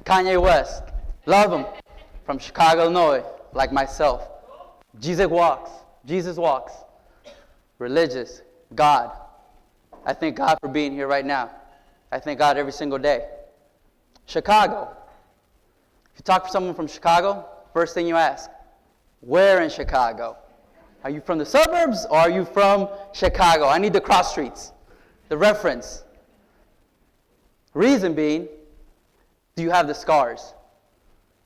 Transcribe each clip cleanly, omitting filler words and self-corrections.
Kanye West, love him. From Chicago, Illinois, like myself. Jesus walks. Religious, God. I thank God for being here right now. I thank God every single day. Chicago. If you talk to someone from Chicago, first thing you ask, where in Chicago? Are you from the suburbs or are you from Chicago? I need the cross streets, the reference. Reason being, do you have the scars?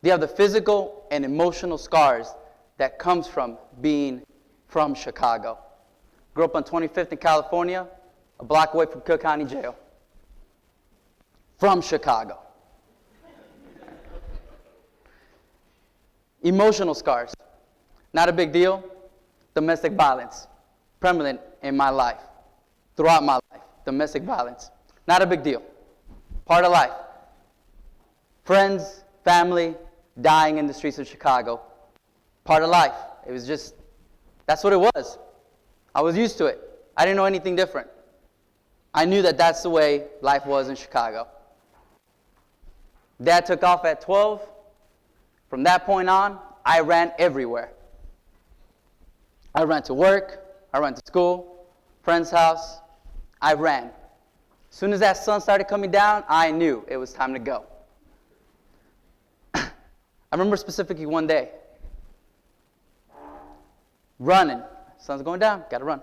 Do you have the physical and emotional scars that comes from being from Chicago? Grew up on 25th in California, a block away from Cook County Jail. From Chicago. Emotional scars. Not a big deal. Domestic violence. Prevalent in my life. Throughout my life. Domestic violence. Not a big deal. Part of life. Friends, family, dying in the streets of Chicago. Part of life. It was just, that's what it was. I was used to it. I didn't know anything different. I knew that that's the way life was in Chicago. Dad took off at 12. From that point on, I ran everywhere. I ran to work. I ran to school, friend's house. I ran. As soon as that sun started coming down, I knew it was time to go. I remember specifically one day, running. Sun's going down, gotta run.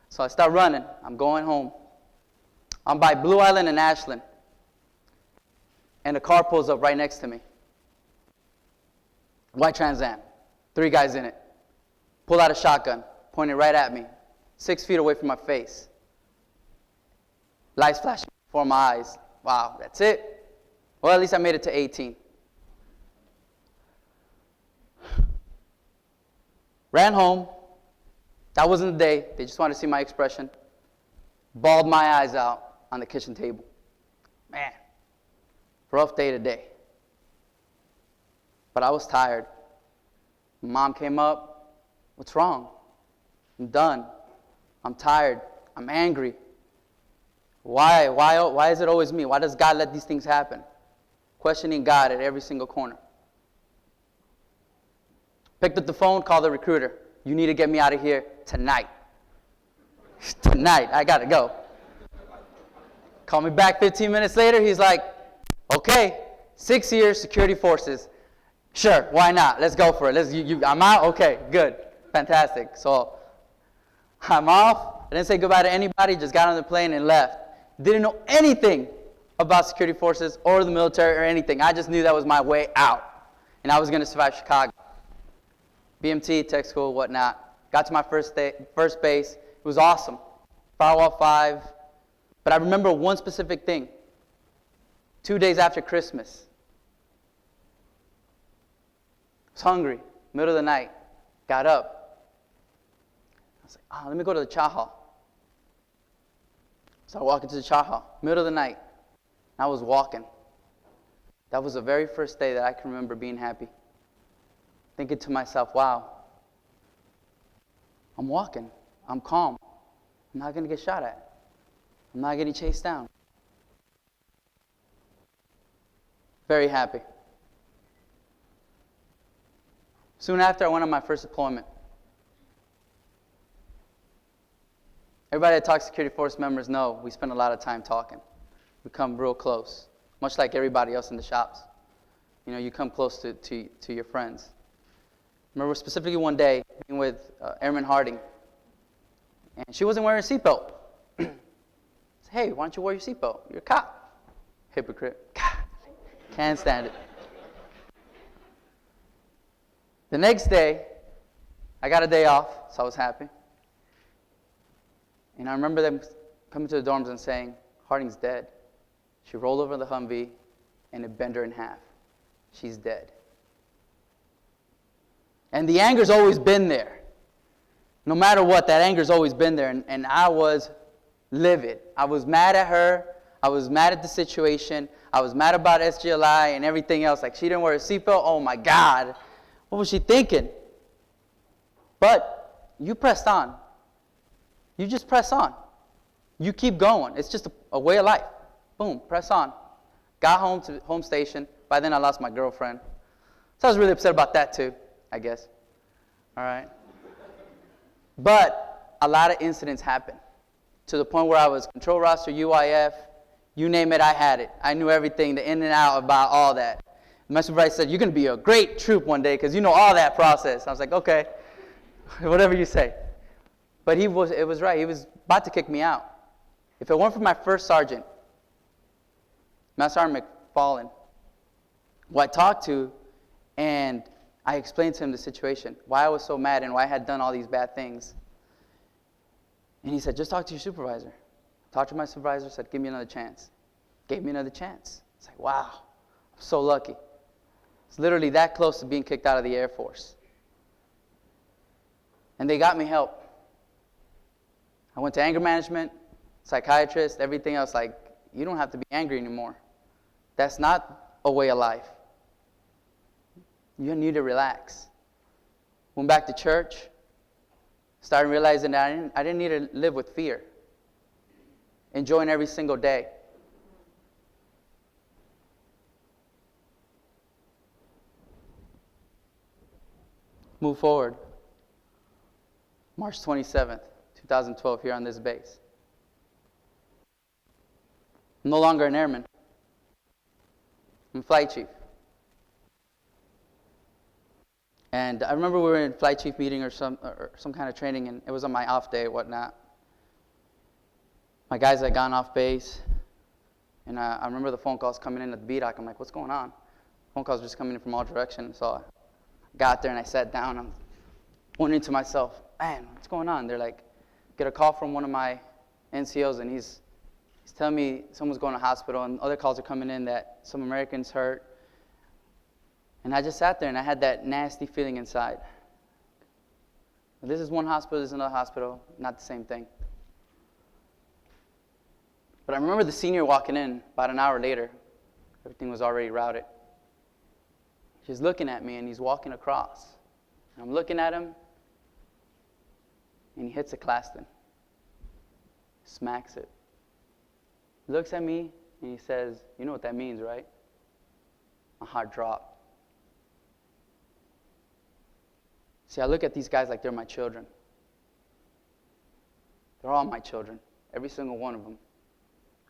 So I start running. I'm going home. I'm by Blue Island and Ashland. And a car pulls up right next to me. White Trans Am. 3 guys in it. Pull out a shotgun, point it right at me. 6 feet away from my face. Lights flashing before my eyes. Wow, that's it? Well, at least I made it to 18. Ran home. That wasn't the day. They just wanted to see my expression. Bawled my eyes out on the kitchen table. Man, rough day today. But I was tired. Mom came up. What's wrong? I'm done. I'm tired. I'm angry. Why is it always me? Why does God let these things happen? Questioning God at every single corner. Picked up the phone, called the recruiter. You need to get me out of here tonight. Tonight, I gotta go. Call me back 15 minutes later. He's like, okay, 6 years, security forces. Sure, why not? Let's go for it. I'm out? Okay, good. Fantastic. So I'm off. I didn't say goodbye to anybody, just got on the plane and left. Didn't know anything about security forces or the military or anything. I just knew that was my way out. And I was going to survive Chicago. BMT, tech school, whatnot. Got to my first base. It was awesome. Firewall 5. But I remember one specific thing. 2 days after Christmas. I was hungry. Middle of the night. Got up. I was like, let me go to the chow hall. So I walked into the chow hall. Middle of the night. I was walking. That was the very first day that I can remember being happy. Thinking to myself, wow, I'm walking. I'm calm. I'm not going to get shot at. I'm not getting chased down. Very happy. Soon after, I went on my first deployment. Everybody that talks security force members know we spend a lot of time talking. We come real close, much like everybody else in the shops. You know, you come close to your friends. I remember specifically one day being with Airman Harding, and she wasn't wearing a seatbelt. I said, hey, why don't you wear your seatbelt? You're a cop. Hypocrite. God, can't stand it. The next day, I got a day off, so I was happy. And I remember them coming to the dorms and saying, Harding's dead. She rolled over the Humvee, and it bent her in half. She's dead. And the anger's always been there. No matter what, that anger's always been there. And I was livid. I was mad at her. I was mad at the situation. I was mad about SGLI and everything else. Like, she didn't wear a seatbelt. Oh, my God. What was she thinking? But you pressed on. You just press on. You keep going. It's just a way of life. Boom, press on. Got home to home station, By then, I lost my girlfriend. So I was really upset about that too, I guess. All right. But a lot of incidents happened to the point where I was control roster, UIF, you name it, I had it. I knew everything, the in and out about all that. My supervisor said, you're going to be a great troop one day because you know all that process. I was like, okay, whatever you say. But it was right. He was about to kick me out. If it weren't for my first sergeant, Master Sergeant McFarland, who I talked to, and I explained to him the situation, why I was so mad and why I had done all these bad things. And he said, just talk to your supervisor. Talked to my supervisor, said, give me another chance. Gave me another chance. It's like, wow, I'm so lucky. It's literally that close to being kicked out of the Air Force. And they got me help. I went to anger management, psychiatrist, everything else. Like, you don't have to be angry anymore. That's not a way of life. You need to relax. Went back to church. Started realizing that I didn't need to live with fear. Enjoying every single day. Move forward. March 27th, 2012, here on this base. I'm no longer an airman. I'm flight chief. And I remember we were in flight chief meeting or some kind of training, and it was on my off day, whatnot. My guys had gone off base, and I remember the phone calls coming in at the BDOC. I'm like, what's going on? Phone calls just coming in from all directions. So I got there and I sat down. I'm wondering to myself, man, what's going on? They're like, get a call from one of my NCOs, and he's telling me someone's going to hospital, and other calls are coming in that some Americans hurt. And I just sat there, and I had that nasty feeling inside. This is one hospital, this is another hospital, not the same thing. But I remember the senior walking in about an hour later. Everything was already routed. He's looking at me, and he's walking across. And I'm looking at him, and he hits a Claston. Smacks it. He looks at me, and he says, you know what that means, right? A hard drop. See, I look at these guys like they're my children. They're all my children, every single one of them.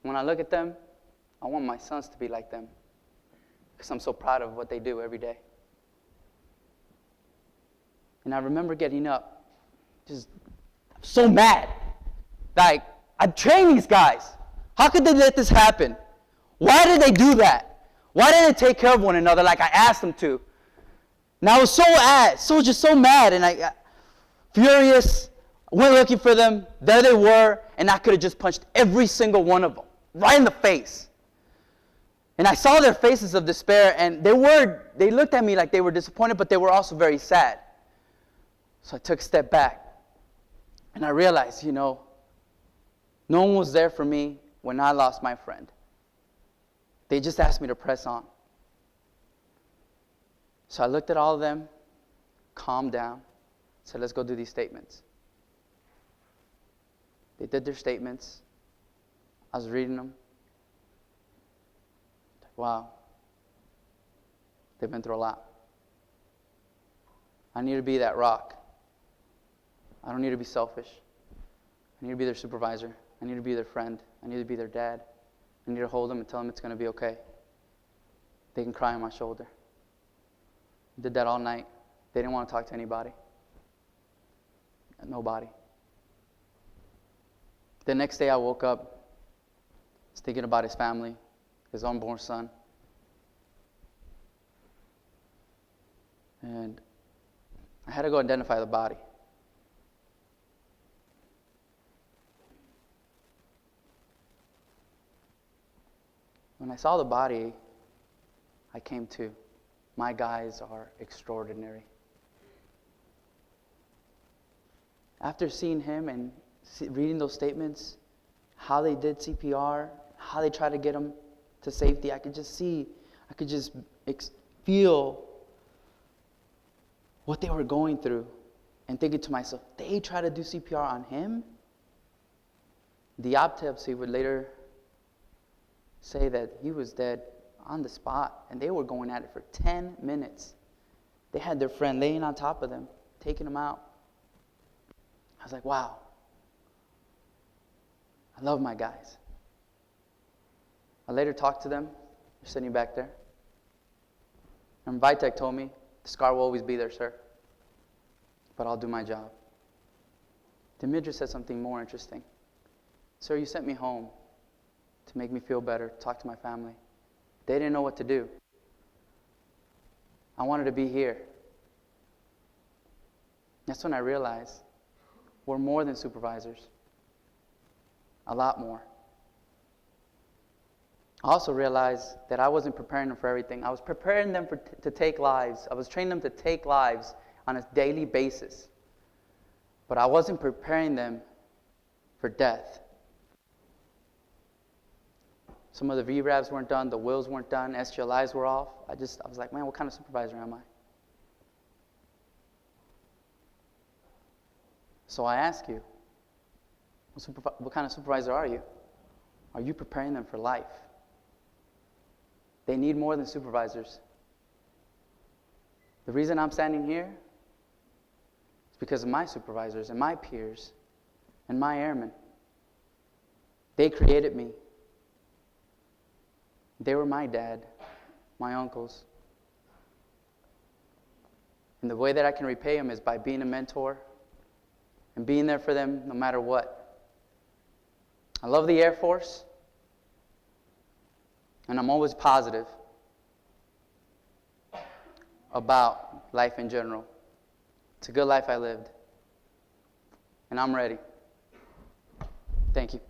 When I look at them, I want my sons to be like them because I'm so proud of what they do every day. And I remember getting up, just so mad. Like, I trained these guys. How could they let this happen? Why did they do that? Why didn't they take care of one another like I asked them to? And I was just so mad, and I got furious. Went looking for them. There they were, and I could have just punched every single one of them right in the face. And I saw their faces of despair, and they looked at me like they were disappointed, but they were also very sad. So I took a step back, and I realized, no one was there for me when I lost my friend. They just asked me to press on. So I looked at all of them, calmed down, said, let's go do these statements. They did their statements. I was reading them. Wow. They've been through a lot. I need to be that rock. I don't need to be selfish. I need to be their supervisor. I need to be their friend. I need to be their dad. I need to hold them and tell them it's going to be okay. They can cry on my shoulder. I did that all night. They didn't want to talk to anybody. Nobody. The next day I woke up, was thinking about his family, his unborn son. And I had to go identify the body. When I saw the body, I came to. My guys are extraordinary. After seeing him and reading those statements, how they did CPR, how they tried to get him to safety, I could just feel what they were going through, and thinking to myself, they tried to do CPR on him? The autopsy would later say that he was dead on the spot, and they were going at it for 10 minutes. They had their friend laying on top of them, taking them out. I was like, wow. I love my guys. I later talked to them. They're sitting back there. And Vitek told me, the scar will always be there, sir. But I'll do my job. The midget said something more interesting. Sir, you sent me home to make me feel better, talk to my family. They didn't know what to do. I wanted to be here. That's when I realized we're more than supervisors. A lot more. I also realized that I wasn't preparing them for everything. I was preparing them to take lives. I was training them to take lives on a daily basis. But I wasn't preparing them for death. Some of the VRAVs weren't done, the wills weren't done, SGLIs were off. I was like, man, what kind of supervisor am I? So I ask you, what kind of supervisor are you? Are you preparing them for life? They need more than supervisors. The reason I'm standing here is because of my supervisors and my peers and my airmen. They created me. They were my dad, my uncles. And the way that I can repay them is by being a mentor and being there for them no matter what. I love the Air Force, and I'm always positive about life in general. It's a good life I lived, and I'm ready. Thank you.